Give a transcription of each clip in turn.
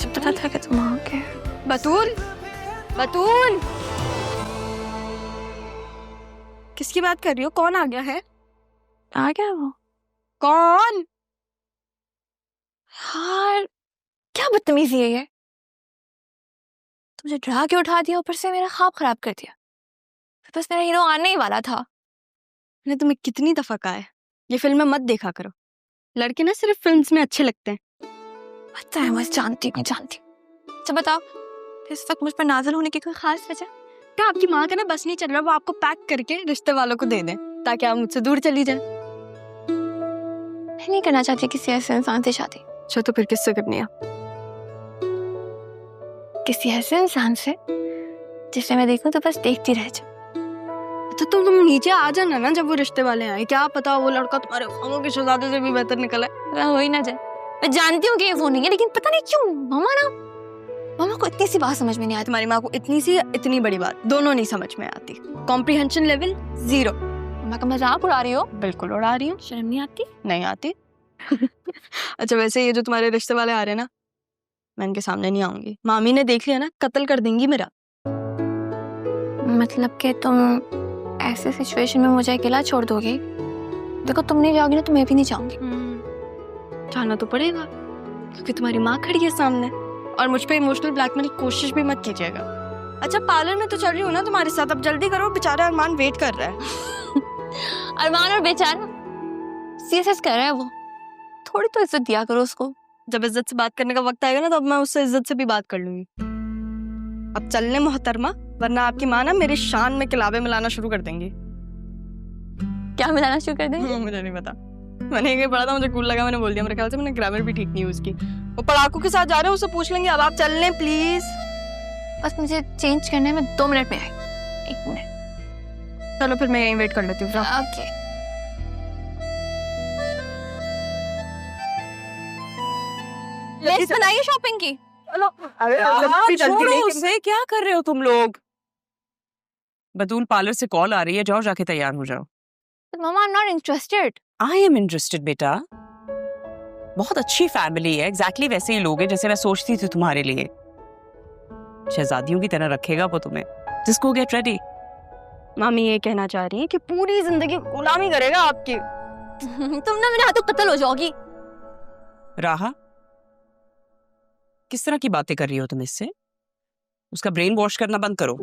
पता था कि तुम आओगे। बतूल, बतूल, किसकी बात कर रही हो? कौन आ गया है? आ गया वो? कौन? यार क्या बदतमीजी है ये। तुमसे डरा के उठा दिया, ऊपर से मेरा ख्वाब खराब कर दिया। बस मेरा हीरो आने ही वाला था। मैंने तुम्हें कितनी दफा कहा है ये फिल्में मत देखा करो, लड़के ना सिर्फ फिल्म्स में अच्छे लगते हैं। पता है, मैं जानती हूँ, जानती हूँ। अच्छा बताओ, इस वक्त मुझ पर नाज़िल होने की कोई खास वजह? क्या आपकी माँ का ना बस नहीं चल रहा, वो आपको पैक करके रिश्ते वालों को दे दें ताकि आप मुझसे दूर चली जाएं। मैं नहीं करना चाहती किसी ऐसे इंसान से शादी। अच्छा तो फिर किससे करनी है? किसी ऐसे इंसान से जिसे मैं देखूं तो बस देखती रह जाऊं। तो तुम नीचे आ जाना ना जब वो रिश्ते वाले आए, क्या पता वो लड़का तुम्हारे ख्वाबों के शहजादे से भी बेहतर निकला है। हो ही ना जाए। मैं जानती हूँ कि ये वो नहीं है, लेकिन पता नहीं क्यों मामा को इतनी सी बात समझ में नहीं आती। तुम्हारी माँ को इतनी सी इतनी बड़ी बात दोनों नहीं समझ में आती। Comprehension level 0। मामा का मजाक उड़ा रही हो? बिल्कुल उड़ा रही हूँ। शर्म नहीं आती? नहीं आती। अच्छा वैसे ये जो तुम्हारे रिश्ते वाले आ रहे हैं ना, मैं इनके सामने नहीं आऊंगी। मामी ने देख लिया ना कत्ल कर देंगी मेरा। मतलब कि तुम ऐसे सिचुएशन में मुझे अकेला छोड़ दोगे? देखो तुम नहीं जाओगी ना तो मैं भी नहीं जाऊंगी। जाना तो पड़ेगा क्योंकि तुम्हारी माँ खड़ी है सामने, और मुझ पे इमोशनल ब्लैकमेल की कोशिश भी मत कीजिएगा। अच्छा पार्लर में तो चल रही हूँ ना तुम्हारे साथ, अब जल्दी करो, बेचारा अरमान वेट कर रहा है। अरमान और बेचारा सीएसएस कर रहा है वो, थोड़ी तो इज्जत दिया करो उसको। जब इज्जत से बात करने का वक्त आएगा ना तब मैं उससे इज्जत से भी बात कर लूंगी। अब चलने मोहतरमा, वरना आपकी माँ ना मेरी शान में किलाबे मिलाना शुरू कर देंगी। क्या मिलाना शुरू कर देंगे? मुझे नहीं पता, मैंने ये पढ़ा था, मुझे कूल लगा, मैंने बोल दिया। मेरे ख्याल से मैंने ग्रामर भी ठीक नहीं है उसकी। वो पढ़ाकू के साथ जा रहे हो, उससे पूछ लेंगे। अब आप चल लें प्लीज। बस मुझे चेंज करने में 2 मिनट में आई। 1 मिनट। चलो फिर मैं यहीं वेट कर लेती हूँ। ओके। लिस्ट बनाइए शॉपिंग की। छोड़ो उसे, क्या कर रहे हो तुम लोग? बतूल पार्लर से कॉल आ रही है, जाओ जाके तैयार हो जाओ। मामा I am not interested. I am interested बेटा, बहुत अच्छी फैमिली है, एग्जैक्टली वैसे ही लोग हैं जैसे मैं सोचती थी तुम्हारे लिए। शहजादियों की तरह रखेगा वो तुम्हें। Just go get ready. मामी ये कहना चाह रही है कि पूरी जिंदगी गुलामी करेगा आपकी। तुम ना मेरे हाथों कत्ल हो जाओगी। राहा, किस तरह की बातें कर रही हो तुम इससे? उसका ब्रेन वॉश करना बंद करो।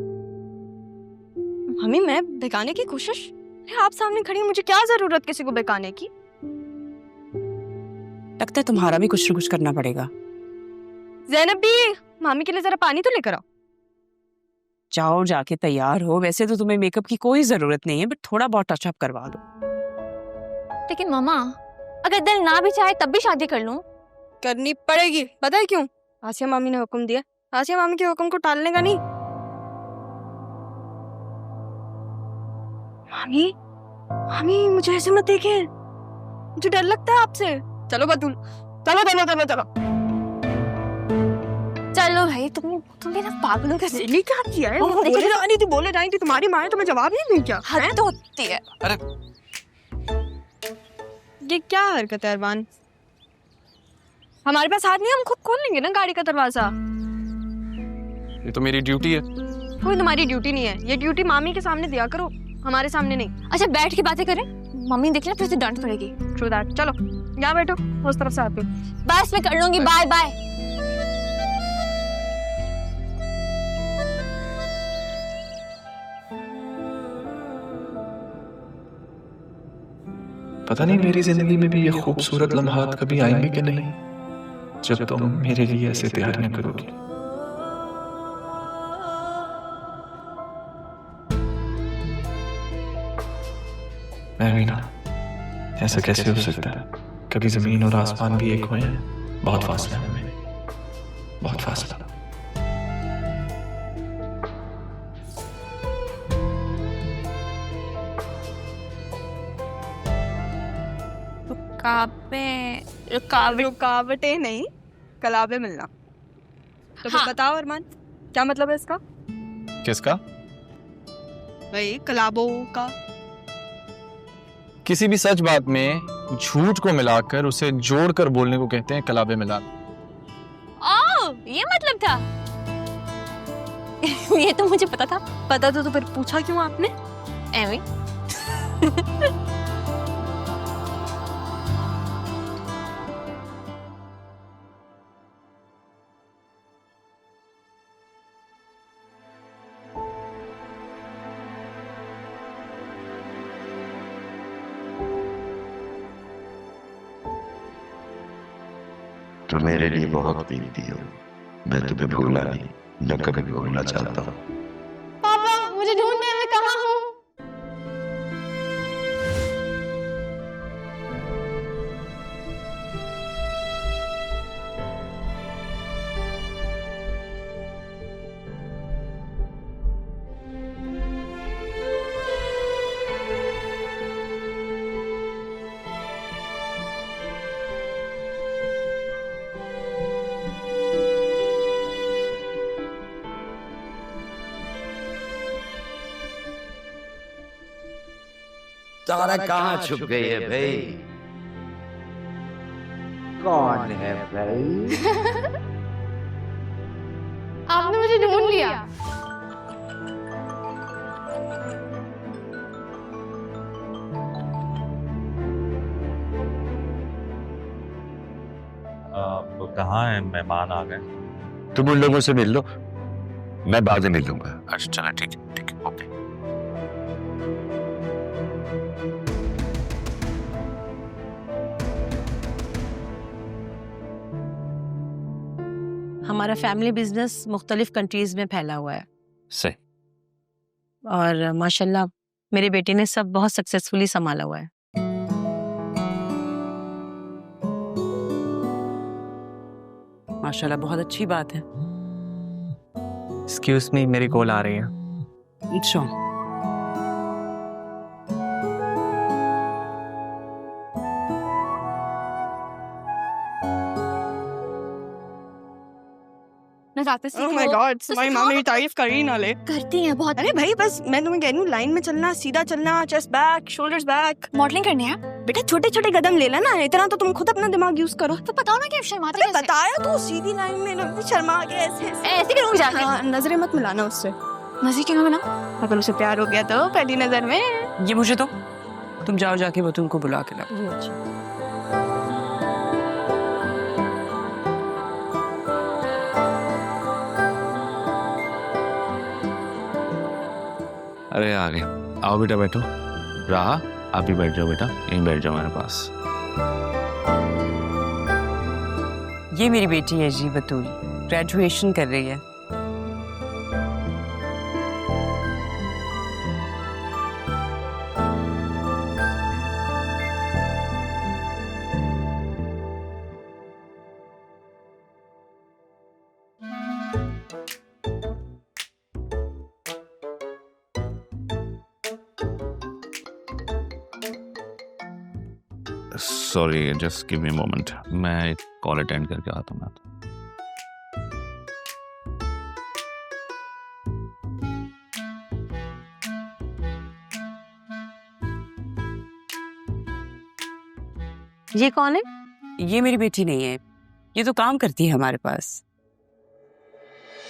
मम्मी मैं बेगाने की कोशिश? आप सामने खड़ी, मुझे क्या जरूरत किसी को बेकाने की? लगता है तुम्हारा भी कुछ न कुछ करना पड़ेगा। ज़ैनब भी, मामी के लिए जरा पानी तो लेकर आओ। जाओ जाके तैयार हो। वैसे तो तुम्हें मेकअप की कोई जरूरत नहीं है, बट थोड़ा बहुत टचअप करवा दो। लेकिन मामा अगर दिल ना भी चाहे तब भी शादी कर लूं? करनी पड़ेगी, पता है क्यों? आसिया मामी ने हुक्म दिया। आसिया मामी के हुक्म को टालने का नहीं। मामी, मामी मुझे ऐसे मत देखे, मुझे डर लगता है आपसे। चलो बतूल, चलो चलो चलो चलो चलो भाई, तुमने ना पागलों का दिल्ली क्या किया है? बोले जानी थी तुम्हारी माँ है, तुम्हें जवाब नहीं दूं क्या? हद होती है। अरे ये क्या हरकत है अरमान? हमारे पास हाथ नहीं, हम खुद खोल लेंगे ना गाड़ी का दरवाजा। ये तो मेरी ड्यूटी है। कोई तुम्हारी ड्यूटी नहीं है, ये ड्यूटी मामी के सामने दिया करो, हमारे सामने नहीं। अच्छा बैठ के बातें करें, मम्मी देख ले फिर से डांट पड़ेगी। True that. चलो यहाँ बैठो, उस तरफ से आती हूँ। बस मैं कर लूंगी, बाय बाय। पता नहीं मेरी जिंदगी में भी ये खूबसूरत लम्हात कभी आएंगे कि नहीं, जब तुम मेरे लिए ऐसे तैयारियां करोगी। मैं ना, ऐसा कैसे हो सकता है? कभी जमीन और आसमान भी एक हुए हैं। बहुत फासला है हमें, बहुत फासला। रुकावटें नहीं, कलाबे मिलना। तो फिर बताओ अरमान, क्या मतलब है इसका? किसका? भाई कलाबों का। किसी भी सच बात में झूठ को मिलाकर उसे जोड़कर बोलने को कहते हैं कलाबे मिलाना। ये मतलब था। ये तो मुझे पता था। पता तो फिर पूछा क्यों आपने? एवी तो मेरे लिए बहुत कीमती हो। मैं तुम्हें भूला नहीं, न कभी भूलना चाहता हूँ। पापा मुझे ढूंढने में कहाँ हूँ? तारा कहाँ छुप गई है भाई? कौन है भाई? आपने मुझे ढूंढ लिया। तो कहाँ है? मेहमान आ गए। तुम उन लोगों से मिल लो, मैं बाद में मिल लूंगा। अच्छा चला, ठीक है ओके। हमारा फैमिली बिजनेस मुख्तलिफ कंट्रीज में फैला हुआ है सही। और माशाल्लाह मेरे बेटे ने सब बहुत सक्सेसफुली संभाला हुआ है। माशाल्लाह बहुत अच्छी बात है। एक्सक्यूज मी, मेरी कॉल आ रही है। अच्छा, नजाकत ओह माय गॉड, तुम्हारी माँ मेरी तारीफ कर ही ना ले। करती हैं बहुत। अरे भाई बस मैं तुम्हें कह रही हूँ, लाइन में चलना, सीधा चलना, chest back, shoulders back. Modelling करनी है। बेटा छोटे छोटे कदम ले लेना, इतना तो तुम खुद अपना दिमाग यूज करो। तो बताओ ना कि शर्माते अरे कैसे? बताया तो, सीधी लाइन में ना, शर्मा के ऐसे ऐसे करूंगी जाके। हाँ, नजरें मत मिलाना उससे। नजर क्यों मिला? अगर उसे प्यार हो गया तो पहली नजर में। ये मुझे तो तुम जाओ जाके वो तुमको बुला के लाओ। अरे आ गए। आओ बेटा बैठो। राहा आप ही बैठ जाओ बेटा, यहीं बैठ जाओ मेरे पास। ये मेरी बेटी है जी बतूल, ग्रेजुएशन कर रही है। Sorry just give me moment, मैं एक कॉल अटेंड करके आता हूँ। ये कौन है? ये मेरी बेटी नहीं है, ये तो काम करती है हमारे पास।